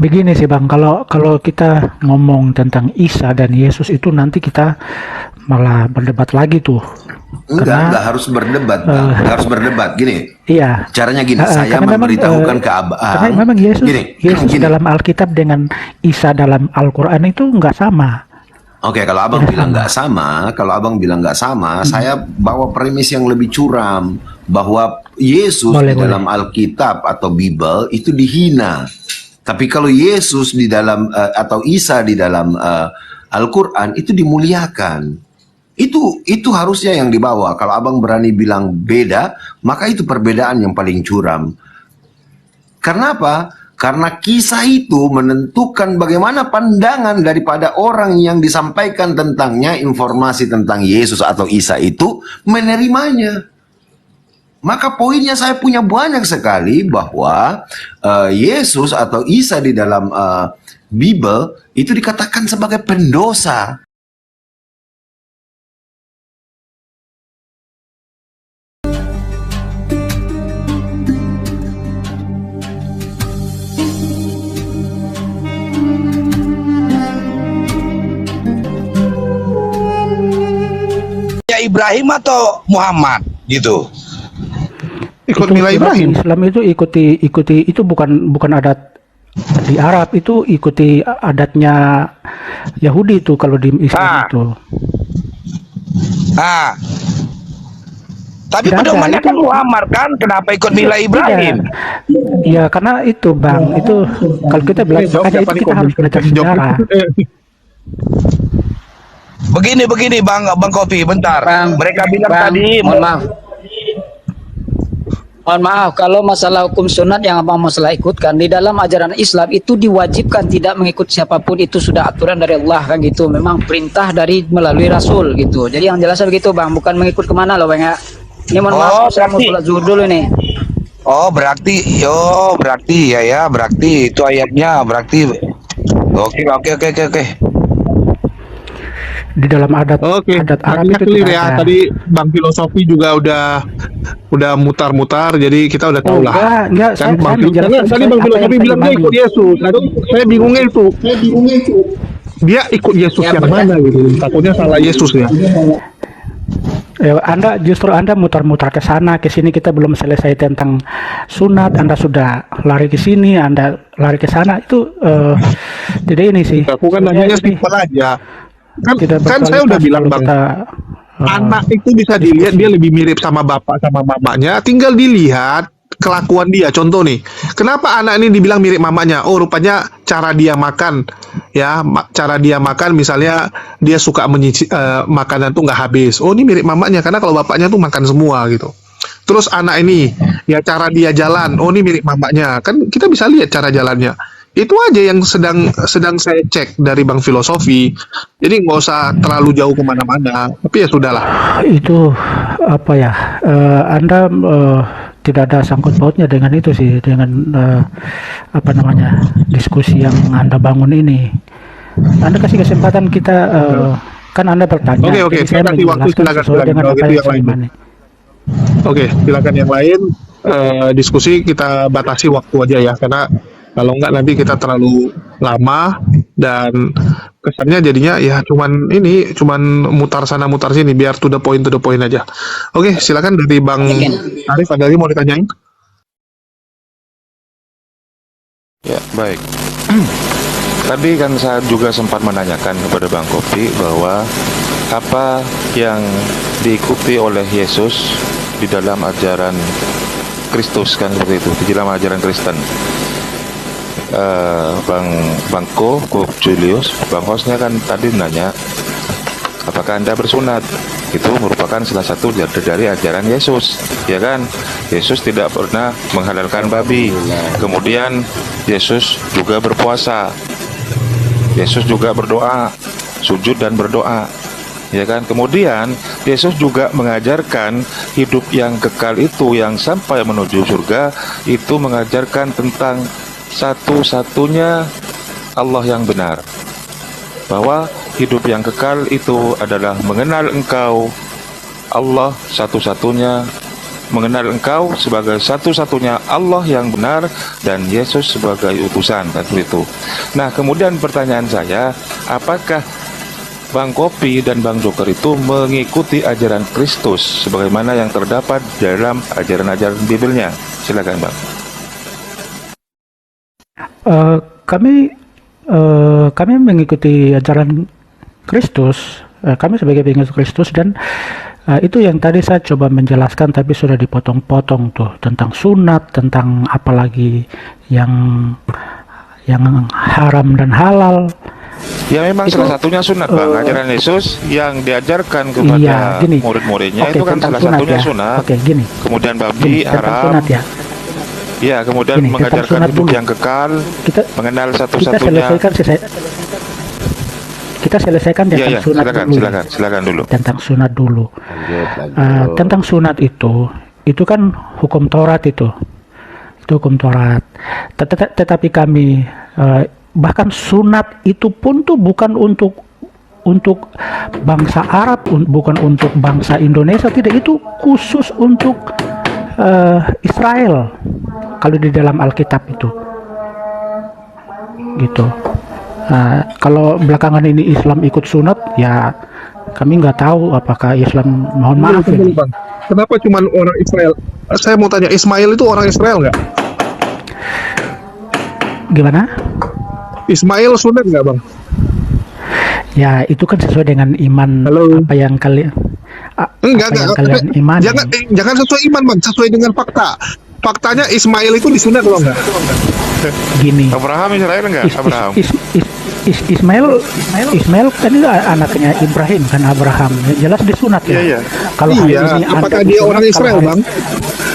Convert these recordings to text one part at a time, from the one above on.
begini sih Bang, kalau kalau kita ngomong tentang Isa dan Yesus itu nanti kita malah berdebat lagi tuh. Karena Enggak harus berdebat, Bang. Enggak harus berdebat. Gini, iya, caranya gini, saya karena memang memberitahukan ke karena Abang, memang Yesus gini, Yesus gini. dalam Alkitab dengan Isa dalam Al-Quran itu nggak sama, Oke, kalau Abang tidak bilang sama. nggak sama, kalau Abang bilang nggak sama, saya bawa premis yang lebih curam bahwa Yesus Boleh di boleh. dalam Alkitab atau Bible itu dihina. Tapi kalau Yesus di dalam atau Isa di dalam Al-Quran itu dimuliakan. Itu harusnya yang dibawa. Kalau Abang berani bilang beda, maka itu perbedaan yang paling curam. Karena apa? Karena kisah itu menentukan bagaimana pandangan daripada orang yang disampaikan tentangnya informasi tentang Yesus atau Isa itu menerimanya. Maka poinnya saya punya banyak sekali bahwa Yesus atau Isa di dalam Bible itu dikatakan sebagai pendosa. Ya Ibrahim atau Muhammad gitu. Ikut Itu nilai umat Ibrahim. Islam itu ikuti itu bukan adat di Arab, itu ikuti adatnya Yahudi itu kalau di Islam itu. Nah, tapi Tidak ada, pedomannya itu kan Muhammad kan, kenapa ikut nilai Ibrahim? tidak. Ya karena itu Bang, itu kalau kita belajar Jawab makanya siapa itu nih, kita harus belajar Jawab. sejarah. Begini Bang Kopi, bentar. Bang, Mereka bilang Bang, tadi mohon maaf kalau masalah hukum sunat yang abang masalah ikutkan di dalam ajaran Islam itu diwajibkan tidak mengikut siapapun, itu sudah aturan dari Allah kan gitu, memang perintah dari melalui Rasul gitu. Jadi yang jelasnya begitu Bang, bukan mengikut kemana loh Bang ya. Ini mohon maaf, saya mau berarti- sholat zuhur dulu nih. berarti berarti itu ayatnya berarti. Oke. Di dalam adat Oke, Arab artinya itu clear tidak ya. ada. Tadi Bang Filosofi juga udah mutar-mutar, jadi kita udah tahu lah. Enggak, Kan saya Tadi menjelaskan Bang sekali apa Filosofi yang saya bilang dia imani. ikut Yesus. Aduh, saya bingungnya itu. Dia ikut Yesus Ya, yang benar. mana gitu? Takutnya salah Yesus ya. Anda mutar-mutar ke sana ke sini, kita belum selesai tentang sunat, Anda sudah lari ke sini, Anda lari ke sana, itu tidak ini sih. Aku kan nanyanya Sebenarnya ini simpel aja. tidak Kan saya udah berkualitas bilang kalau Bang, kita, anak itu bisa dilihat dia lebih mirip sama bapak sama mamanya, tinggal dilihat kelakuan dia. Contoh nih, kenapa anak ini dibilang mirip mamanya? Oh, rupanya cara dia makan, ya, cara dia makan, misalnya dia suka makanan tuh nggak habis. Oh, ini mirip mamanya karena kalau bapaknya tuh makan semua gitu. Terus anak ini, ya cara dia jalan, oh ini mirip mamanya, kan kita bisa lihat cara jalannya. Itu aja yang sedang saya cek dari Bang Filosofi. Jadi nggak usah terlalu jauh kemana-mana. Tapi ya sudahlah. itu apa ya, Anda tidak ada sangkut pautnya dengan itu sih, dengan apa namanya, diskusi yang Anda bangun ini. Anda kasih kesempatan kita, kan Anda bertanya, Oke, jadi saya saya kasih waktu, menjelaskan silakan, sesuai dengan silakan. apa Kalau yang gitu saya yang lain. imani. Oke, silakan yang lain. Diskusi kita batasi waktu aja ya, karena kalau nggak nanti kita terlalu lama dan kesannya jadinya ya cuman mutar sana mutar sini, biar to the point aja. Oke, silakan dari Bang Arif, ada lagi mau ditanyain? Ya, baik. Tadi kan saya juga sempat menanyakan kepada Bang Kopi bahwa apa yang diikuti oleh Yesus di dalam ajaran Kristus, kan seperti itu, di dalam ajaran Kristen. Bang Julius, Bang hostnya kan tadi nanya, apakah Anda bersunat? Itu merupakan salah satu dari ajaran Yesus, ya kan? Yesus tidak pernah menghalalkan babi. Kemudian Yesus juga berpuasa. Yesus juga berdoa, sujud dan berdoa, ya kan? Kemudian Yesus juga mengajarkan hidup yang kekal itu, yang sampai menuju surga, itu mengajarkan tentang satu-satunya Allah yang benar, bahwa hidup yang kekal itu adalah mengenal Engkau, Allah satu-satunya mengenal Engkau sebagai satu-satunya Allah yang benar dan Yesus sebagai utusan, kan itu. Nah, kemudian pertanyaan saya, apakah Bang Kopi dan Bang Joker itu mengikuti ajaran Kristus sebagaimana yang terdapat dalam ajaran-ajaran Bibelnya? Silakan, Bang. Kami mengikuti ajaran Kristus. Kami sebagai pengikut Kristus, dan itu yang tadi saya coba menjelaskan tapi sudah dipotong-potong tuh, tentang sunat, tentang apalagi yang haram dan halal. Ya memang Itu, salah satunya sunat, Bang. Ajaran Yesus yang diajarkan kepada iya, gini. murid-muridnya Oke, itu kan tentang salah satunya ya. sunat. Oke, gini. Kemudian babi Gini, tentang haram. sunat ya. Ya, kemudian Gini, tentang mengajarkan sunat hidup dulu. yang kekal, mengenal Kita satu-satunya. selesaikan Iya, tentang ya, sunat silakan, dulu. silakan dulu. Tentang sunat dulu. Lanjut. Tentang sunat itu kan hukum Taurat itu hukum Taurat. Tetapi kami bahkan sunat itu pun tuh bukan untuk bangsa Arab, bukan untuk bangsa Indonesia, tidak, itu khusus untuk Israel kalau di dalam Alkitab itu gitu. Kalau belakangan ini Islam ikut sunat, ya kami nggak tahu apakah Islam, mohon maaf ini. Bang. Kenapa cuman orang Israel? Saya mau tanya, Ismail itu orang Israel nggak? Gimana? Ismail sunat nggak, Bang? Ya itu kan sesuai dengan iman. Halo. Apa yang kalian Enggak. kalian imani. Jangan sesuai iman, Bang. Sesuai dengan fakta. Faktanya Ismail itu disunat loh nggak? Gini, Abraham Israel enggak? Abraham. Ismail kan itu anaknya Ibrahim, kan Abraham. Jelas disunat ya. Iya. Kalau hari Iya, ini apakah Anda dia disunat, orang Israel, kalau Bang?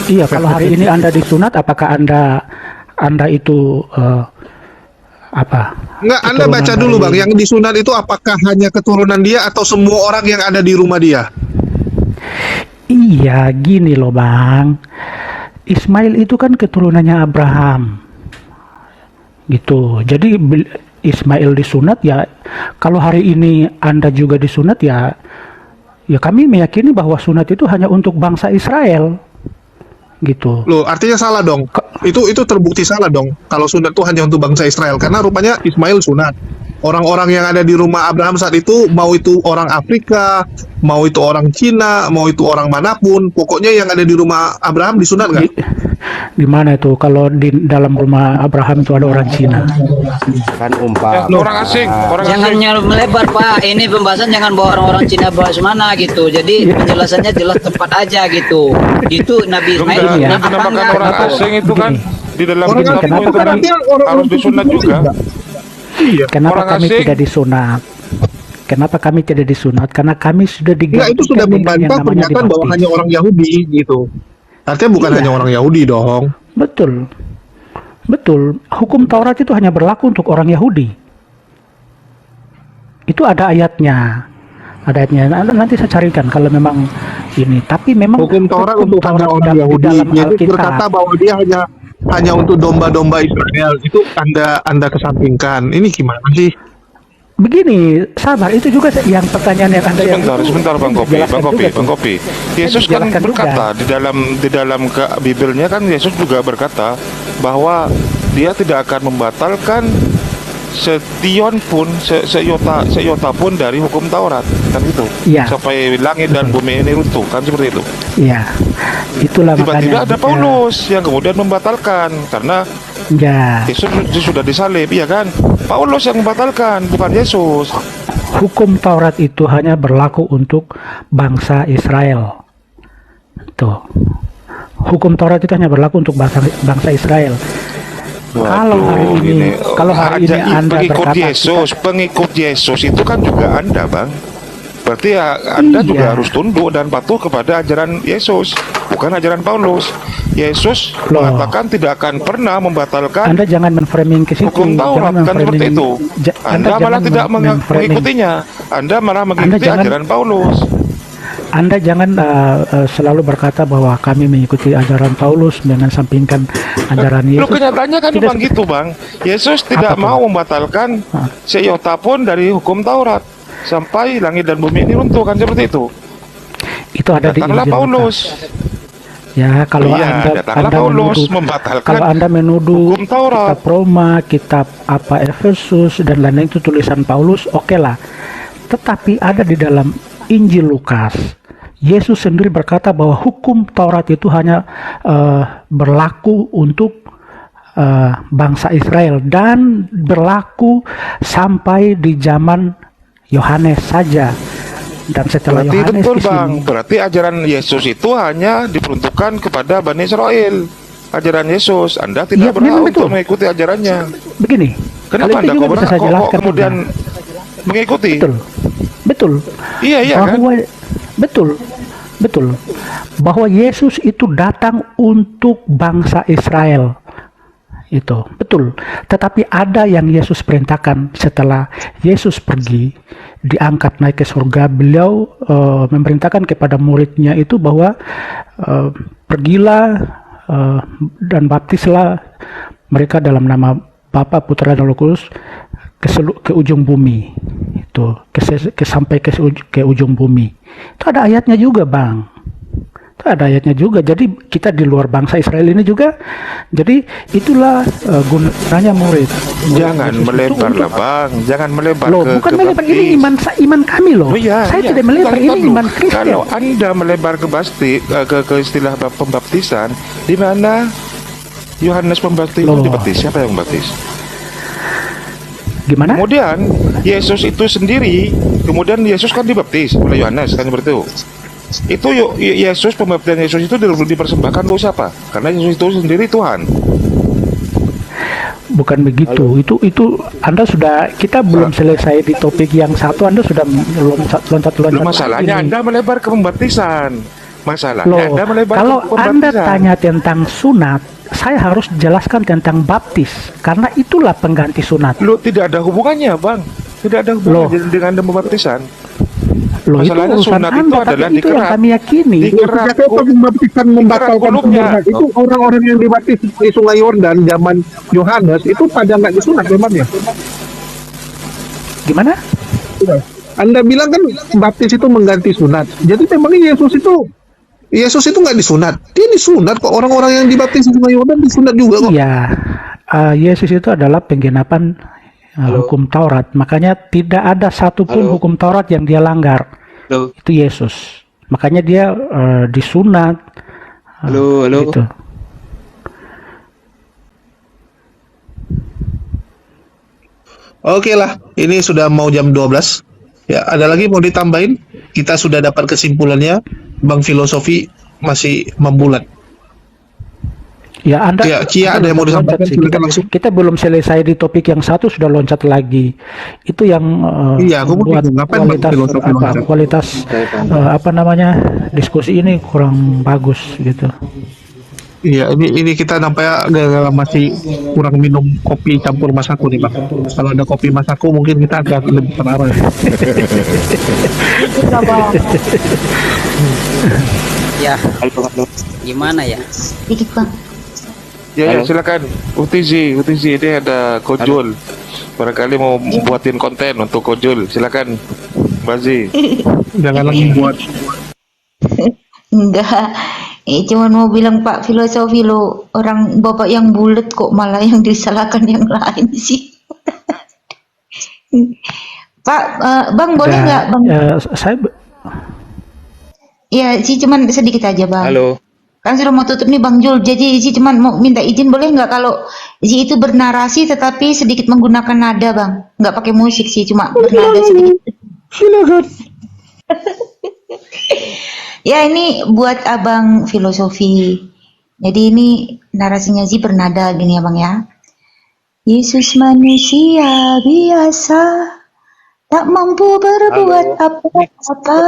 Iya, kalau hari ini Anda disunat, apakah Anda itu apa? Enggak, Anda keturunan baca dulu, dari- Bang. Yang disunat itu apakah hanya keturunan dia atau semua orang yang ada di rumah dia? Iya, gini loh Bang. Ismail itu kan keturunannya Abraham. Gitu. Jadi Ismail disunat ya, kalau hari ini Anda juga disunat ya kami meyakini bahwa sunat itu hanya untuk bangsa Israel. Gitu. Loh, artinya salah dong. Itu terbukti salah dong. Kalau sunat itu hanya untuk bangsa Israel, karena rupanya Ismail sunat. Orang-orang yang ada di rumah Abraham saat itu, mau itu orang Afrika, mau itu orang Cina, mau itu orang manapun, pokoknya yang ada di rumah Abraham disunat nggak? Di mana itu kalau di dalam rumah Abraham itu ada orang Cina? Kan umpama. Orang asing, Jangan melebar Pak, ini pembahasan jangan bawa orang-orang Cina bawa semana gitu. Jadi penjelasannya jelas tepat aja gitu. Itu Nabi Ismail Enggak, sunat yang apa dinamakan enggak? orang asing itu kan di dalam Orang kitabmu asing itu itu kan berarti orang harus disunat juga. Iya. Kenapa Orang kami asing. tidak disunat? Kenapa kami tidak disunat? Karena kami sudah Enggak, itu sudah membantah pernyataan bahwa hanya orang Yahudi gitu. Artinya bukan Iya. hanya orang Yahudi dong. Betul. Betul. Hukum Taurat itu hanya berlaku untuk orang Yahudi. Itu ada ayatnya. Ada ayatnya. Nanti saya carikan kalau memang ini. Tapi memang Hukum Taurat untuk hanya orang di Yahudi. dalam Jadi Alkitab. berkata bahwa dia hanya untuk domba-domba Israel. Itu Anda kesampingkan. Ini gimana sih? Begini, sabar, itu juga yang pertanyaan yang Anda Sebentar Bang Kopi, jelaskan juga tuh. Bang Kopi. Yesus kan jelaskan berkata di dalam Bibelnya kan Yesus juga berkata bahwa dia tidak akan membatalkan setion pun seiota pun dari hukum Taurat, kan itu. Iya. Sampai langit dan bumi ini runtuh, kan seperti itu. Iya, itulah Tiba-tiba makanya. ada Paulus yang kemudian membatalkan karena Ya, Yesus sudah disalib, iya kan? Paulus yang membatalkan, bukan Yesus. hukum Taurat itu hanya berlaku untuk bangsa Israel. Tuh. Hukum Taurat itu hanya berlaku untuk bangsa Israel. Kalau hari ini, Anda pengikut berkata pengikut Yesus itu kan juga Anda, Bang. Berarti ya, Anda Iya. juga harus tunduk dan patuh kepada ajaran Yesus, bukan ajaran Paulus. Yesus Loh. mengatakan tidak akan pernah membatalkan Anda jangan men-framing ke situ. hukum Taurat, Jangan kan seperti men-framing- itu. Anda malah jangan tidak men-framing. mengikutinya. Anda malah mengikuti jangan- ajaran Paulus. Anda jangan selalu berkata bahwa kami mengikuti ajaran Paulus dengan sampingkan ajaran Lu Yesus. kenyataannya kan Tidak memang gitu, Bang. Yesus tidak Apa tuh? mau membatalkan Ah. seiota pun dari hukum Taurat sampai langit dan bumi ini runtuh, kan seperti itu. Itu ada di Katakanlah Injil Paulus. Lukas. Ya, kalau Iya, datanglah Anda Paulus menuduh, membatalkan kalau Anda menuduh hukum Taurat. kitab Roma, kitab apa Efesus dan lain-lain itu tulisan Paulus, oke lah. Tetapi ada di dalam Injil Lukas, Yesus sendiri berkata bahwa hukum Taurat itu hanya berlaku untuk bangsa Israel dan berlaku sampai di zaman Yohanes saja. Dan setelah Berarti Yohanes betul di sini, Bang, berarti ajaran Yesus itu hanya diperuntukkan kepada Bani Israel. Ajaran Yesus, Anda Iya, tidak memang berhak betul. untuk mengikuti ajarannya. begini. Kenapa kalau Anda itu kok juga bisa berhak saya kok jelaskan kemudian juga. mengikuti? Betul, betul. Iya, iya kan? Bahwa betul, betul. Bahwa Yesus itu datang untuk bangsa Israel. Itu betul. Tetapi ada yang Yesus perintahkan setelah Yesus pergi, diangkat naik ke surga. Beliau memerintahkan kepada muridnya itu bahwa pergilah dan baptislah mereka dalam nama Bapa, Putra dan Roh Kudus ke ujung bumi. Itu sampai ke ujung bumi. Itu ada ayatnya juga, Bang. Itu ada ayatnya juga. Jadi kita di luar bangsa Israel ini juga. Jadi itulah gunanya murid. Jangan Yesus itu melebar lah untuk- Bang, jangan melebar Loh, ke bukan ke melebar, ini baptis. iman kami loh. Oh iya, Saya iya. tidak melebar, Bentar, ini bentar dulu. iman Kristen. Kalau Anda melebar ke ke istilah pembaptisan, di mana Yohanes Pembaptis itu Loh. dibaptis? Siapa yang membaptis? Gimana? Kemudian Yesus itu sendiri, kemudian Yesus kan dibaptis oleh Yohanes kan seperti itu. Itu Yesus, pembaptisan Yesus itu dipersembahkan untuk siapa? Karena Yesus itu sendiri Tuhan. Bukan begitu. Itu Anda sudah, kita belum selesai di topik yang satu, Anda sudah loncat. Loh, masalahnya Anda melebar ke pembaptisan. Masalahnya Loh, Anda melebar kalau ke pembaptisan. Anda tanya tentang sunat, saya harus jelaskan tentang baptis karena itulah pengganti sunat. Loh, tidak ada hubungannya, Bang. Tidak ada hubungannya dengan pembaptisan. Loh, itu Masalahnya urusan sunat itu Anda, adalah tapi itu yang dikerak. kami yakini. Dikerak. Ketika pembaptisan membatalkan kulupnya. sunat itu orang-orang yang dibaptis di Sungai Yordan zaman Yohanes itu pada nggak disunat memangnya? Gimana? Anda bilang kan baptis itu mengganti sunat. Jadi memangnya Yesus itu nggak disunat. Dia disunat kok, orang-orang yang dibaptis di Sungai Yordan disunat juga kok. Iya, Yesus itu adalah penggenapan hukum Taurat. Makanya tidak ada satupun hukum Taurat yang dia langgar. Itu Yesus. Makanya dia disunat. Halo. Gitu. Oke lah, ini sudah mau jam 12. Ya, ada lagi mau ditambahin? Kita sudah dapat kesimpulannya, Bang Filosofi masih membulat. Ya, Anda, Ya, Cia, Anda ada yang mau loncat disampaikan? sih. Silakan langsung. Kita belum selesai di topik yang satu, sudah loncat lagi. Itu yang Iya, aku mau membuat bingung, ngapain Bang kualitas Filosofi loncat? kualitas apa namanya diskusi ini kurang bagus gitu. Iya, ini kita nampaknya gara-gara masih kurang minum kopi campur Masako nih, Bang. Kalau ada kopi Masako mungkin kita agak lebih terarah. Ya, gimana ya? Dikit bang. Ya, silakan. Utizi ini ada Kojul. Barangkali mau buatin konten untuk Kojul. Silakan, Bazi. Jangan lagi buat. Enggak. Cuman mau bilang Pak Filosofi lo orang bapak yang bulat kok malah yang disalahkan yang lain sih. Pak, Bang boleh nggak Bang? Saya Ya, sih cuman sedikit aja Bang. Halo. Kan sudah mau tutup nih Bang Jul. Jadi sih cuman mau minta izin boleh nggak kalau sih itu bernarasi tetapi sedikit menggunakan nada Bang. Nggak pakai musik sih, cuma bernada sedikit. Silakan. Ya ini buat Abang Filosofi. Jadi ini narasinya sih bernada gini ya Bang ya. Yesus manusia biasa, tak mampu berbuat apa-apa.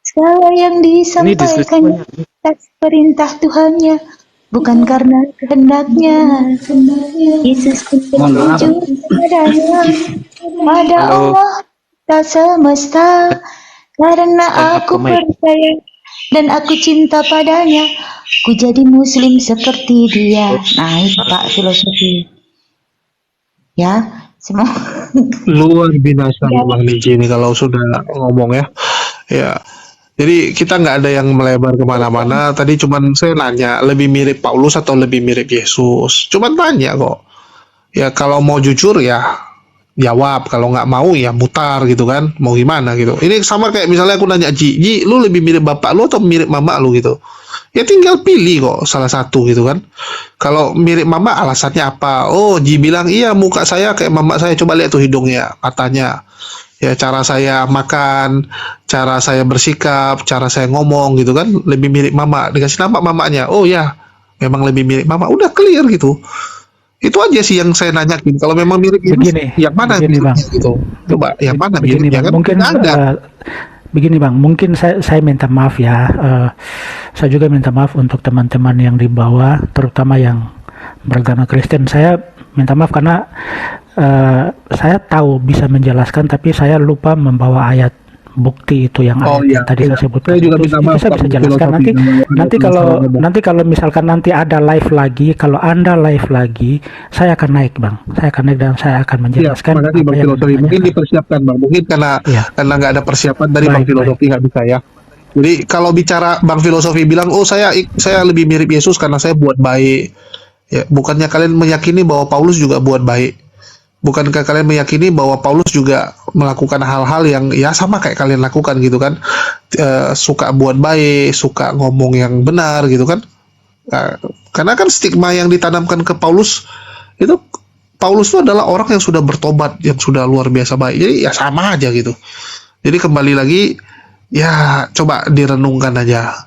Segala yang disampaikan atas perintah Tuhannya, bukan karena kehendaknya. Yesus menunjuk padanya, pada Allah tak semesta. Karena aku percaya dan aku cinta padanya, ku jadi muslim seperti dia. Nah itu Pak Filosofi. Ya, semua. Luar binasa Bang Niji ini kalau sudah ngomong ya. Ya. Jadi kita nggak ada yang melebar kemana-mana. Tadi cuman saya nanya, lebih mirip Paulus atau lebih mirip Yesus? Cuman tanya kok. Ya kalau mau jujur ya jawab, kalau nggak mau ya mutar gitu kan. Mau gimana gitu. Ini sama kayak misalnya aku nanya Ji, lu lebih mirip bapak lu atau mirip mama lu gitu. Ya tinggal pilih kok salah satu gitu kan. Kalau mirip mama alasannya apa? Oh, Ji bilang iya muka saya kayak mama saya. Coba lihat tuh hidungnya, matanya. Ya cara saya makan, cara saya bersikap, cara saya ngomong gitu kan lebih mirip mama. Dikasih nama mamanya. Oh ya, memang lebih mirip mama. Udah clear gitu. Itu aja sih yang saya nanyakin. Kalau memang mirip Yesus, Begini, yang mana begini, miripnya Bang. gitu. Coba yang mana Begini miripnya Bang, kan? mungkin Nggak ada. begini Bang, mungkin saya minta maaf ya. Saya juga minta maaf untuk teman-teman yang di bawah, terutama yang beragama Kristen. Saya minta maaf karena saya tahu bisa menjelaskan, tapi saya lupa membawa ayat bukti itu yang Oh ayat iya, yang tadi saya sebutkan. saya juga Itu minta maaf saya bisa Pak, jelaskan filosofi nanti dan kalau misalkan nanti ada live lagi, kalau Anda live lagi, saya akan naik Bang. Saya akan naik dan saya akan ya, menjelaskan makasih Bang apa yang Filosofi. Mungkin ditanyakan. dipersiapkan Bang. Mungkin Iya. karena nggak ada persiapan dari Bang Baik, Filosofi nggak bisa ya. Jadi kalau bicara Bang Filosofi bilang, oh saya lebih mirip Yesus karena saya buat baik. Ya, bukannya kalian meyakini bahwa Paulus juga buat baik? Bukankah kalian meyakini bahwa Paulus juga melakukan hal-hal yang ya sama kayak kalian lakukan gitu kan? Suka buat baik, suka ngomong yang benar gitu kan? Nah, karena kan stigma yang ditanamkan ke Paulus itu Paulus itu adalah orang yang sudah bertobat, yang sudah luar biasa baik. Jadi ya sama aja gitu. Jadi kembali lagi ya coba direnungkan aja.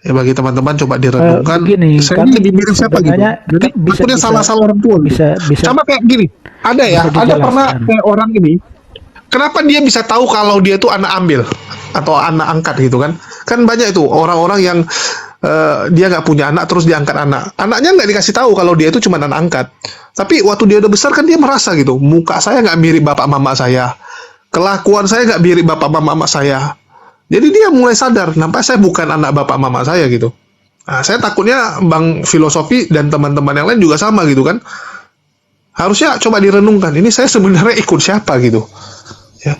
Ya bagi teman-teman coba direnungkan. Begini, Saya kan ini lebih mirip siapa gitu? sebenarnya Jadi bisa- takutnya bisa- salah-salah orang tua gitu. bisa Sama kayak gini. Ada ya, bisa ada pernah dijelaskan. kayak orang ini. Kenapa dia bisa tahu kalau dia tuh anak ambil atau anak angkat gitu kan? Kan banyak itu orang-orang yang dia nggak punya anak terus diangkat anak. Anaknya nggak dikasih tahu kalau dia itu cuma anak angkat. Tapi waktu dia udah besar kan dia merasa gitu, muka saya nggak mirip bapak mama saya, kelakuan saya nggak mirip bapak mama saya. Jadi dia mulai sadar, nampak saya bukan anak bapak mama saya gitu. Nah, saya takutnya Bang Filosofi dan teman-teman yang lain juga sama gitu kan. Harusnya coba direnungkan, ini saya sebenarnya ikut siapa gitu. Ya.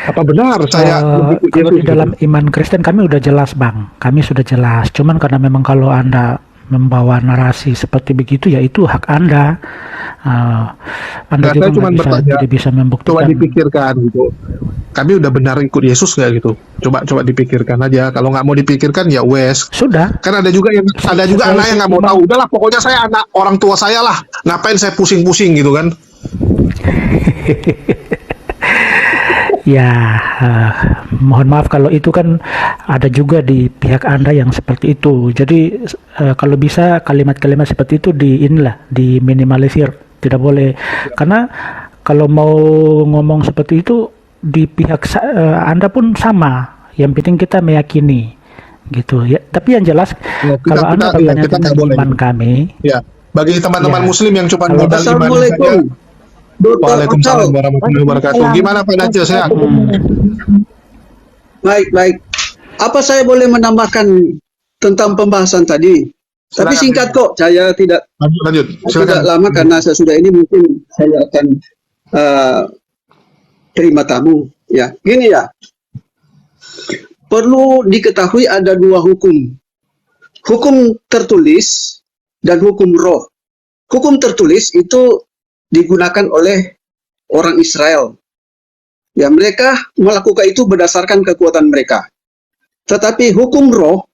Apa benar saya ikut Kalau Yesus di dalam gitu? iman Kristen kami udah jelas Bang, kami sudah jelas. Cuman karena memang kalau Anda membawa narasi seperti begitu ya itu hak Anda. Anda Nah, juga saya cuma bertanya, tidak bisa coba membuktikan. dipikirkan gitu. Kami udah benar ikut Yesus nggak gitu? Coba dipikirkan aja. Kalau nggak mau dipikirkan ya wes. Sudah. Kan ada juga Sesuai anak yang nggak mau iman. tahu. Udahlah pokoknya saya anak orang tua saya lah. Ngapain saya pusing-pusing gitu kan? Ya, mohon maaf kalau itu kan ada juga di pihak Anda yang seperti itu. Jadi kalau bisa kalimat-kalimat seperti itu diminimalisir, tidak boleh. Karena kalau mau ngomong seperti itu di pihak Anda pun sama. Yang penting kita meyakini, gitu ya. Tapi yang jelas Ya, kalau Anda bertanya kita tentang nggak boleh. iman kami, Ya, bagi teman-teman Ya. Muslim yang cuma Kalau- modal iman saja. Assalamualaikum. Dr. Waalaikumsalam Akal. warahmatullahi wabarakatuh. Gimana Pak Najil sehat? Baik. Apa saya boleh menambahkan tentang pembahasan tadi? Tapi Silakan. singkat kok, saya tidak Lanjut. tidak Silakan. lama karena sesudah ini mungkin saya akan terima tamu. Ya, gini ya. Perlu diketahui ada dua hukum. Hukum tertulis dan hukum roh. Hukum tertulis itu digunakan oleh orang Israel. Ya, mereka melakukan itu berdasarkan kekuatan mereka. Tetapi hukum roh,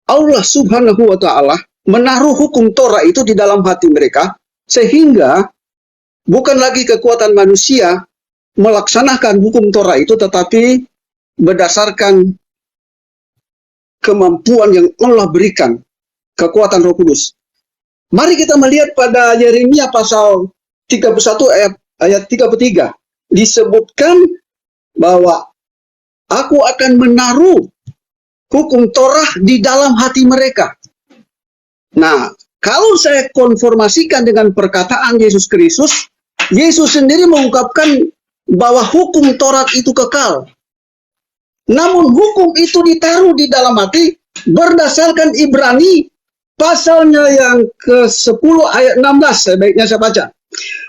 Allah Subhanahu wa Ta'ala menaruh hukum Torah itu di dalam hati mereka, sehingga bukan lagi kekuatan manusia melaksanakan hukum Torah itu, tetapi berdasarkan kemampuan yang Allah berikan, kekuatan Roh Kudus. Mari kita melihat pada Yeremia pasal 31 ayat 33. Disebutkan bahwa aku akan menaruh hukum Torah di dalam hati mereka. Nah, kalau saya konformasikan dengan perkataan Yesus Kristus, Yesus sendiri mengungkapkan bahwa hukum Taurat itu kekal. Namun hukum itu ditaruh di dalam hati berdasarkan Ibrani pasalnya yang ke-10 ayat 16, sebaiknya saya baca.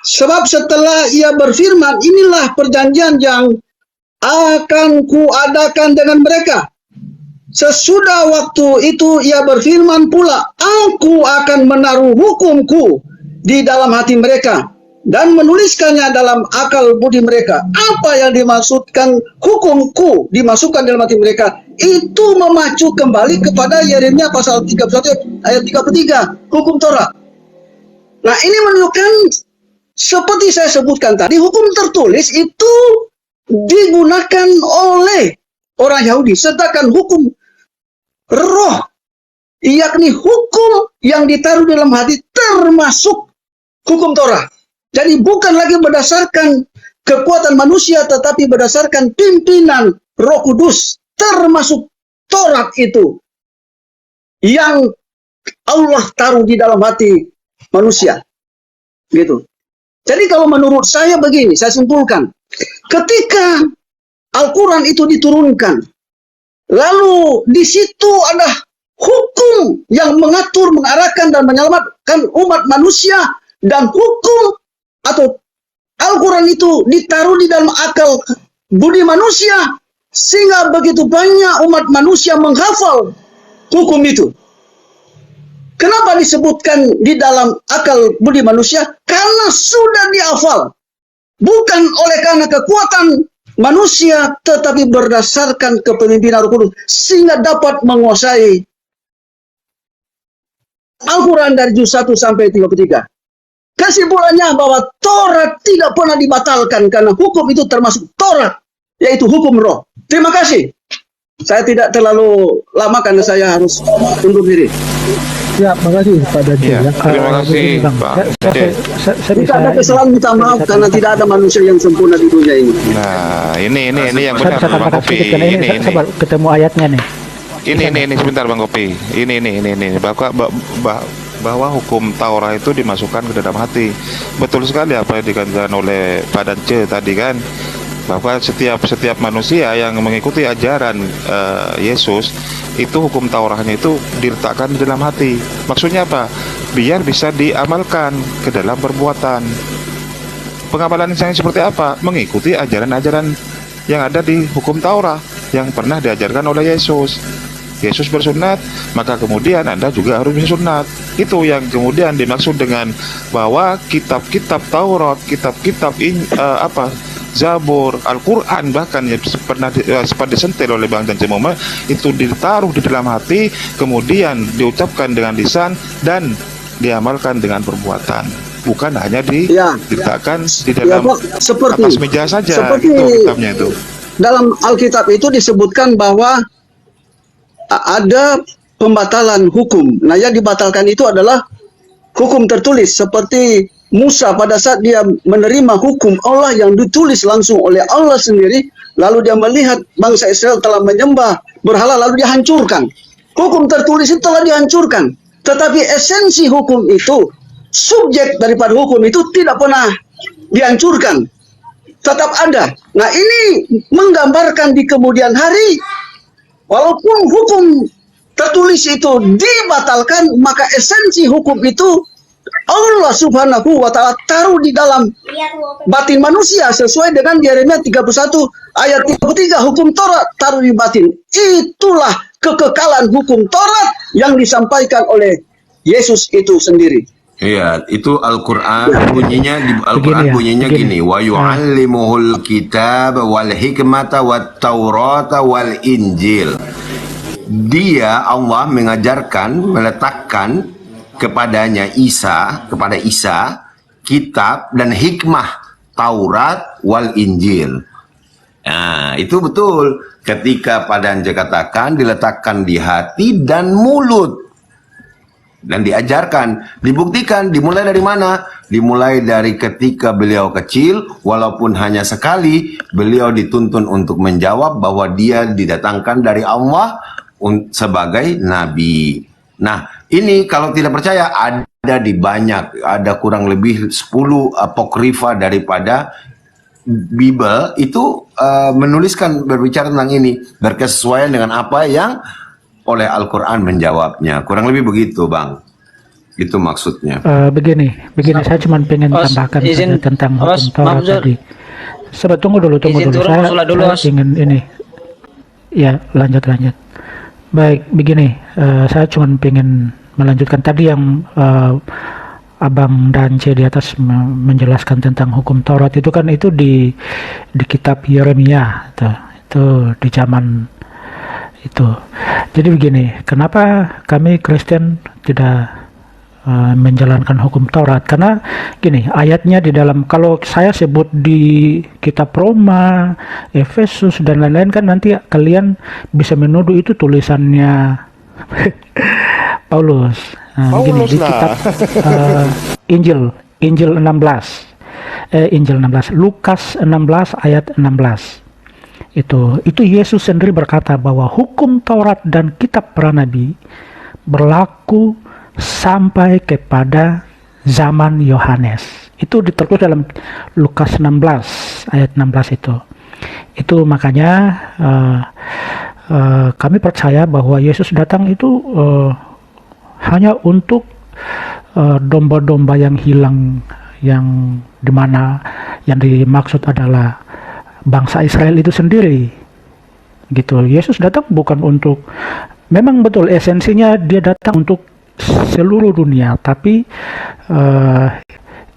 Sebab setelah ia berfirman, inilah perjanjian yang akan kuadakan dengan mereka. Sesudah waktu itu ia berfirman pula, aku akan menaruh hukumku di dalam hati mereka dan menuliskannya dalam akal budi mereka. Apa yang dimaksudkan hukumku dimasukkan dalam hati mereka? Itu memacu kembali kepada Yeremia pasal 31 ayat 33, hukum Taurat. Nah, ini menunjukkan seperti saya sebutkan tadi, hukum tertulis itu digunakan oleh orang Yahudi, sedangkan hukum roh, yakni hukum yang ditaruh dalam hati, termasuk hukum Torah. Jadi bukan lagi berdasarkan kekuatan manusia, tetapi berdasarkan pimpinan Roh Kudus, termasuk Taurat itu yang Allah taruh di dalam hati manusia. Gitu. Jadi kalau menurut saya begini, saya simpulkan, ketika Al-Quran itu diturunkan, lalu di situ ada hukum yang mengatur, mengarahkan dan menyelamatkan umat manusia, dan hukum atau Al-Quran itu ditaruh di dalam akal budi manusia, sehingga begitu banyak umat manusia menghafal hukum itu. Kenapa disebutkan di dalam akal budi manusia? Karena sudah dihafal. Bukan oleh karena kekuatan manusia, tetapi berdasarkan kepemimpinan Roh Kudus, sehingga dapat menguasai Al-Quran dari juz 1 sampai 33. Kesimpulannya bahwa Taurat tidak pernah dibatalkan karena hukum itu termasuk Taurat, yaitu hukum roh. Terima kasih. Saya tidak terlalu lama karena saya harus undur diri. Ya, makasih Pak Dajjal. Iya, Ya. terima kasih, begini, Bang. Pak. Saya Jika ada kesalahan minta maaf karena tidak ada manusia yang sempurna di dunia ini. Nah, ini yang saya benar bisa Bang tambahkan Kopi. sedikit karena ini saya baru ketemu ayatnya nih. Ini sebentar Bang Kopi. Ini bahwa hukum Taurat itu dimasukkan ke dalam hati. Betul sekali apa yang dikatakan oleh Pak Dance tadi kan, bahwa setiap manusia yang mengikuti ajaran Yesus itu hukum Tauratnya itu diletakkan di dalam hati. Maksudnya apa? Biar bisa diamalkan ke dalam perbuatan. Pengamalan yang seperti apa? Mengikuti ajaran-ajaran yang ada di hukum Taurat yang pernah diajarkan oleh Yesus. Yesus bersunat, maka kemudian Anda juga harus bersunat. Itu yang kemudian dimaksud dengan bahwa kitab-kitab Taurat, kitab-kitab Zabur, Al-Quran bahkan yang sempat disentil oleh Bang Dance Muhammad itu ditaruh di dalam hati, kemudian diucapkan dengan lisan dan diamalkan dengan perbuatan. Bukan hanya diletakkan di dalam atas meja saja. Seperti itu kitabnya itu. Dalam Alkitab itu disebutkan bahwa ada pembatalan hukum. Nah, yang dibatalkan itu adalah hukum tertulis, seperti Musa pada saat dia menerima hukum Allah yang ditulis langsung oleh Allah sendiri, lalu dia melihat bangsa Israel telah menyembah berhala, lalu dihancurkan. Hukum tertulis itu telah dihancurkan, tetapi esensi hukum itu, subjek daripada hukum itu tidak pernah dihancurkan, tetap ada. Nah, ini menggambarkan di kemudian hari, walaupun hukum tertulis itu dibatalkan, maka esensi hukum itu Allah Subhanahu wa Ta'ala taruh di dalam batin manusia sesuai dengan Yeremia 31 ayat 33, hukum Taurat taruh di batin. Itulah kekekalan hukum Taurat yang disampaikan oleh Yesus itu sendiri. Iya, itu Al-Quran bunyinya gini, wa yu'allimuhul kitab wal hikmata wat taurata wal injil. Dia, Allah mengajarkan, meletakkan kepada Isa kitab dan hikmah Taurat wal Injil. Nah, itu betul. Ketika Pak Dance katakan diletakkan di hati dan mulut dan diajarkan, dibuktikan, dimulai dari mana? Dimulai dari ketika beliau kecil, walaupun hanya sekali, beliau dituntun untuk menjawab bahwa dia didatangkan dari Allah sebagai nabi. Nah, ini kalau tidak percaya, ada di banyak, ada kurang lebih 10 apokrifa daripada Bible itu menuliskan, berbicara tentang ini, berkesesuaian dengan apa yang oleh Al-Quran menjawabnya. Kurang lebih begitu, Bang. Itu maksudnya. Begini, saya cuma pengen tambahkan saja tentang hukum Taurat tadi. tunggu dulu. Izin turun, Rasulullah dulu, Saya Os. ingin ini. Ya, lanjut. Baik, begini. Saya cuma pengen melanjutkan tadi yang Abang dan C di atas menjelaskan tentang hukum Taurat itu kan itu di kitab Yeremia itu di zaman itu. Jadi begini, kenapa kami Kristen tidak menjalankan hukum Taurat? Karena gini, ayatnya di dalam, kalau saya sebut di kitab Roma, Efesus dan lain-lain kan nanti kalian bisa menuduh itu tulisannya Paulus. Nah, gini, Paulus di kitab Injil 16, Lukas 16 ayat 16. Itu Yesus sendiri berkata bahwa hukum Taurat dan kitab para nabi berlaku sampai kepada zaman Yohanes. Itu ditertulis dalam Lukas 16 ayat 16 itu. Itu makanya kami percaya bahwa Yesus datang itu hanya untuk domba-domba yang hilang, yang dimana yang dimaksud adalah bangsa Israel itu sendiri, gitu. Yesus datang bukan untuk, memang betul esensinya dia datang untuk seluruh dunia, tapi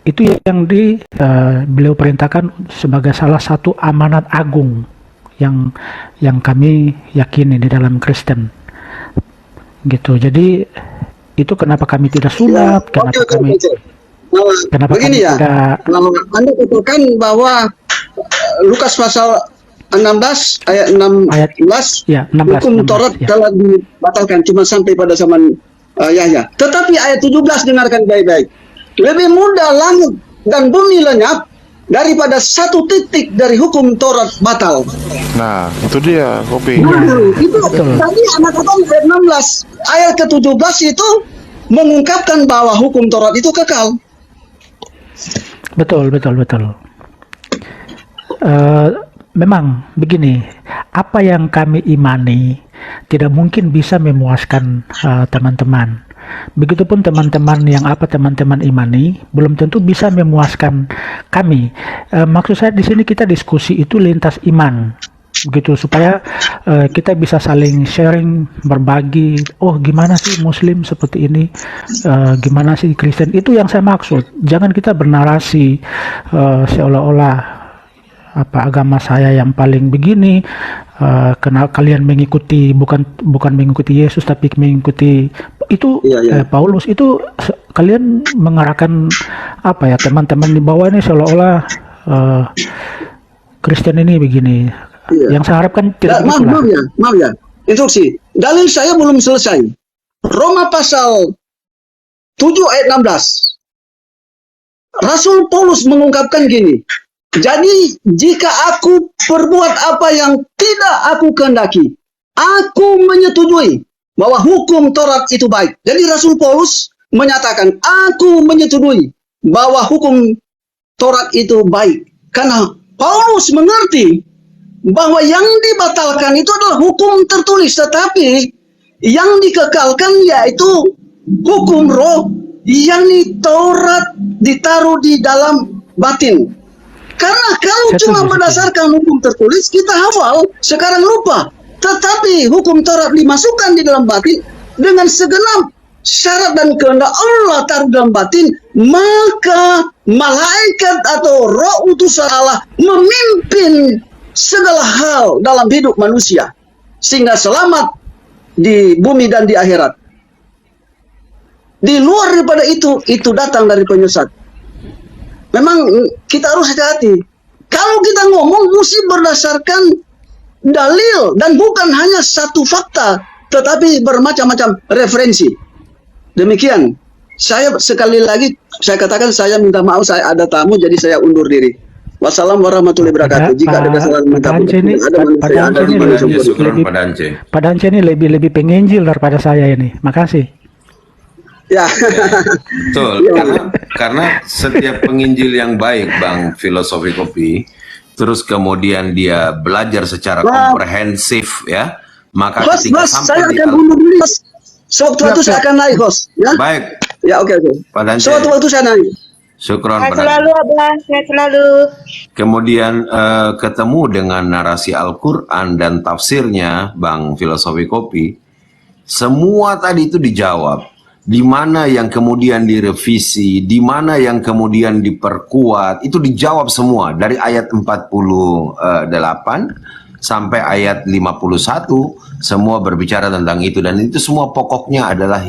itu yang beliau perintahkan sebagai salah satu amanat agung yang kami yakini di dalam Kristen, gitu. Jadi itu kenapa kami tidak sunat, kenapa begini kami ya, tidak. Anda katakan bahwa Lukas pasal 16 ayat 16, Ya, 16, hukum Taurat ya. telah dibatalkan cuma sampai pada zaman Yahya. Tetapi ayat 17 dengarkan baik-baik. Lebih mudah langit dan bumi lenyap daripada satu titik dari hukum Taurat batal. Nah, itu dia kopi. Itu tadi anak kata ayat 16, ayat ke-17 itu mengungkapkan bahwa hukum Taurat itu kekal. Betul. Memang begini, apa yang kami imani tidak mungkin bisa memuaskan teman-teman. Begitupun teman-teman imani belum tentu bisa memuaskan kami. Maksud saya di sini kita diskusi itu lintas iman, begitu, supaya kita bisa saling sharing, berbagi. Oh, gimana sih Muslim seperti ini? Gimana sih Kristen? Itu yang saya maksud. Jangan kita bernarasi seolah-olah agama saya yang paling begini, karena kalian mengikuti bukan mengikuti Yesus tapi mengikuti itu. Paulus itu kalian mengarahkan teman-teman di bawah ini seolah-olah Kristen ini begini. Yang saya harapkan tidak begitu. Maaf ya, instruksi. Dalil saya belum selesai. Roma pasal 7 ayat 16. Rasul Paulus mengungkapkan gini. Jadi jika aku perbuat apa yang tidak aku kehendaki, aku menyetujui bahwa hukum Taurat itu baik. Jadi Rasul Paulus menyatakan, aku menyetujui bahwa hukum Taurat itu baik. Karena Paulus mengerti bahwa yang dibatalkan itu adalah hukum tertulis, tetapi yang dikekalkan yaitu hukum roh, yakni Taurat ditaruh di dalam batin. Karena kalau cuma berdasarkan hukum tertulis, kita hafal, sekarang lupa. Tetapi hukum Taurat dimasukkan di dalam batin dengan segenap syarat dan kehendak Allah taruh dalam batin, maka malaikat atau roh utusan Allah memimpin segala hal dalam hidup manusia, sehingga selamat di bumi dan di akhirat. Di luar daripada itu datang dari penyesat. Memang kita harus hati-hati. Kalau kita ngomong mesti berdasarkan dalil dan bukan hanya satu fakta, tetapi bermacam-macam referensi. Demikian. Saya sekali lagi saya katakan, saya minta maaf, saya ada tamu jadi saya undur diri. Wassalamualaikum warahmatullahi wabarakatuh. Jika ada kesalahan minta Pak Dance ini lebih penginjil daripada saya ini. Makasih. Ya. Betul, karena setiap penginjil yang baik, Bang Filosofi Kopi, terus kemudian dia belajar secara komprehensif, ya, maka Host, ketika saya sampai di akan undur diri, host. Sewaktu-waktu saya akan naik, host. Ya? Baik, Ya, oke. Pak Dance. Sewaktu-waktu saya naik. Syukron Sehat Penanda. selalu Abang, sehat selalu. Kemudian ketemu dengan narasi Al-Quran dan tafsirnya Bang Filosofi Kopi, semua tadi itu dijawab. Di mana yang kemudian direvisi, di mana yang kemudian diperkuat, itu dijawab semua dari ayat 48 sampai ayat 51, semua berbicara tentang itu, dan itu semua pokoknya adalah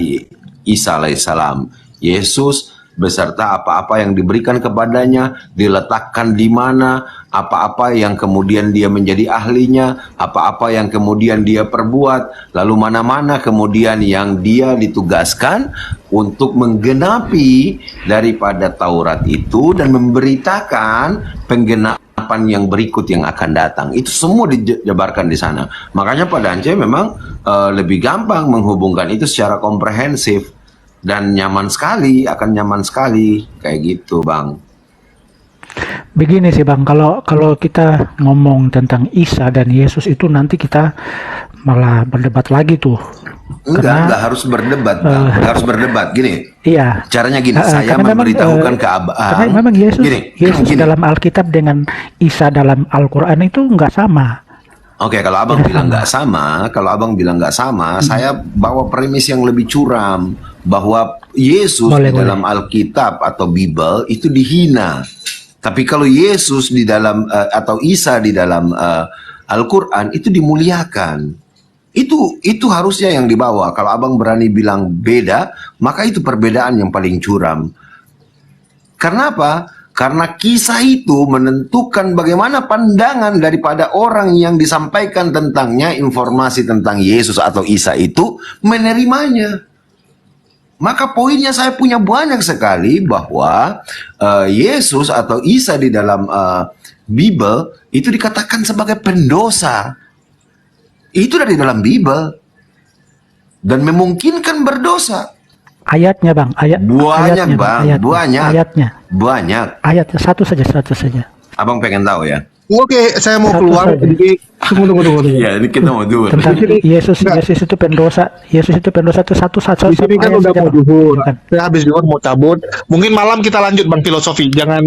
Isa alaihissalam, Yesus beserta apa-apa yang diberikan kepadanya, diletakkan di mana, apa-apa yang kemudian dia menjadi ahlinya, apa-apa yang kemudian dia perbuat, lalu mana-mana kemudian yang dia ditugaskan untuk menggenapi daripada Taurat itu dan memberitakan penggenapan yang berikut yang akan datang. Itu semua dijabarkan di sana. Makanya Pak Dance memang lebih gampang menghubungkan itu secara komprehensif. Dan nyaman sekali, akan nyaman sekali kayak gitu, Bang. Begini sih Bang, kalau kita ngomong tentang Isa dan Yesus itu nanti kita malah berdebat lagi tuh. Enggak harus berdebat, Bang. Enggak harus berdebat. Gini. Iya. Caranya gini, saya karena memberitahukan ke Abang. Karena memang Yesus Gini. dalam Alkitab dengan Isa dalam Al-Quran itu nggak sama. Oke, kalau Abang bilang nggak sama, saya bawa premis yang lebih curam bahwa Yesus di dalam Alkitab atau Bible itu dihina. Tapi kalau Yesus di dalam atau Isa di dalam Al-Quran itu dimuliakan. Itu harusnya yang dibawa. Kalau Abang berani bilang beda, maka itu perbedaan yang paling curam. Karena apa? Karena kisah itu menentukan bagaimana pandangan daripada orang yang disampaikan tentangnya, informasi tentang Yesus atau Isa itu menerimanya. Maka poinnya saya punya banyak sekali bahwa Yesus atau Isa di dalam Bible itu dikatakan sebagai pendosa. Itu dari dalam Bible. Dan memungkinkan berdosa. Ayatnya Bang, banyak ayatnya, Bang, banyak. Ayatnya satu saja. Abang pengen tahu ya? Oke, saya mau keluar. Jadi tunggu. Ya, ini kita mau dulu. Tentang Yesus itu pendosa. Yesus itu pendosa itu satu. Di sini kan udah mau duhur. Saya habis duhur mau cabut. Mungkin malam kita lanjut Bang Filosofi. Jangan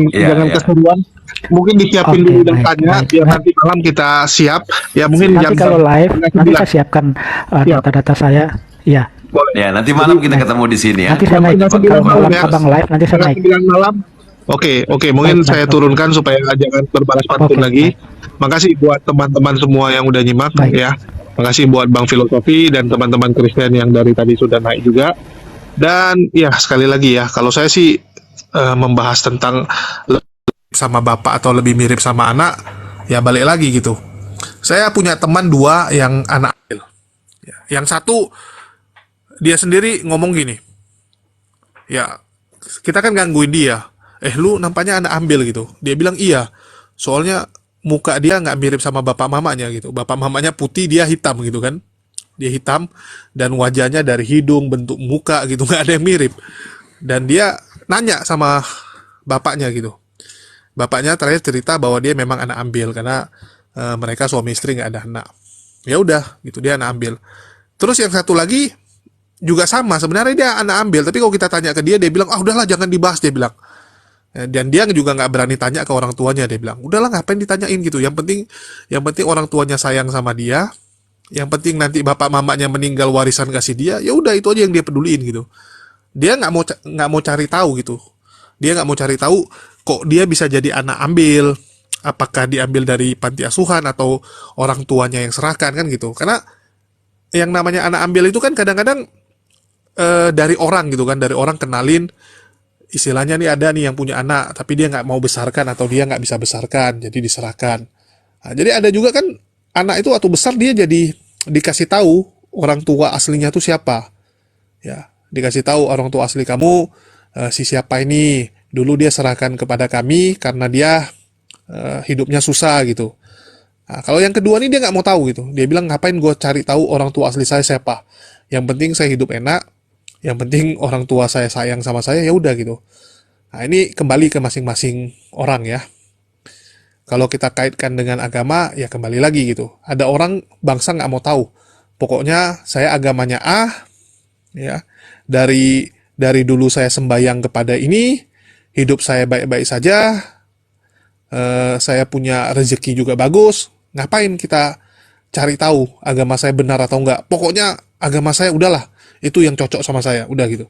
keseruan. Mungkin disiapin dulu dan tanya biar nanti malam kita siap. Ya mungkin nanti kalau live nanti saya siapkan data-data saya. Ya. Boleh. Ya, nanti malam kita ketemu di sini ya. Nanti saya naik. Kalau Abang live nanti saya naik. 9 malam. Oke, mungkin saya turunkan supaya jangan berbalas pantun lagi. Makasih buat teman-teman semua yang udah nyimak ya. Makasih buat Bang Filosofi dan teman-teman Kristen yang dari tadi sudah naik juga. Dan ya sekali lagi ya, kalau saya sih membahas tentang sama bapak atau lebih mirip sama anak, ya balik lagi gitu. Saya punya teman dua yang anak ambil. Yang satu dia sendiri ngomong gini, ya kita kan gangguin dia, lu nampaknya anak ambil gitu. Dia bilang iya, soalnya muka dia nggak mirip sama bapak mamanya gitu. Bapak mamanya putih, dia hitam gitu kan. Dia hitam dan wajahnya dari hidung, bentuk muka gitu nggak ada yang mirip. Dan dia nanya sama bapaknya gitu. Bapaknya terakhir cerita bahwa dia memang anak ambil karena mereka suami istri nggak ada anak. Ya udah gitu, dia anak ambil. Terus yang satu lagi juga sama, sebenarnya dia anak ambil, tapi kalau kita tanya ke dia bilang, udahlah jangan dibahas, dia bilang. Dan dia juga nggak berani tanya ke orang tuanya, dia bilang, udahlah ngapain ditanyain gitu, yang penting orang tuanya sayang sama dia, yang penting nanti bapak mamanya meninggal warisan kasih dia, ya udah itu aja yang dia peduliin gitu. Dia nggak mau cari tahu gitu, dia nggak mau cari tahu kok dia bisa jadi anak ambil, apakah diambil dari panti asuhan atau orang tuanya yang serahkan kan gitu, karena yang namanya anak ambil itu kan kadang-kadang dari orang gitu kan, dari orang kenalin istilahnya nih ada nih yang punya anak tapi dia nggak mau besarkan atau dia nggak bisa besarkan jadi diserahkan. Nah, jadi ada juga kan anak itu waktu besar dia jadi dikasih tahu orang tua aslinya tuh siapa, ya dikasih tahu orang tua asli kamu si siapa ini dulu dia serahkan kepada kami karena dia hidupnya susah gitu. Nah, kalau yang kedua nih dia nggak mau tahu gitu, dia bilang ngapain gue cari tahu orang tua asli saya siapa, yang penting saya hidup enak, yang penting orang tua saya sayang sama saya, ya udah gitu. Nah, ini kembali ke masing-masing orang ya. Kalau kita kaitkan dengan agama, ya kembali lagi gitu. Ada orang bangsa nggak mau tahu. Pokoknya saya agamanya A, ya. Dari dulu saya sembahyang kepada ini, hidup saya baik-baik saja, saya punya rezeki juga bagus, ngapain kita cari tahu agama saya benar atau enggak? Pokoknya agama saya udahlah, itu yang cocok sama saya, udah gitu.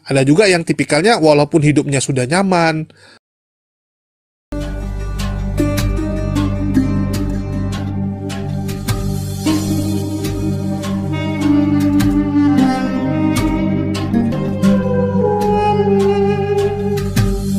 Ada juga yang tipikalnya walaupun hidupnya sudah nyaman,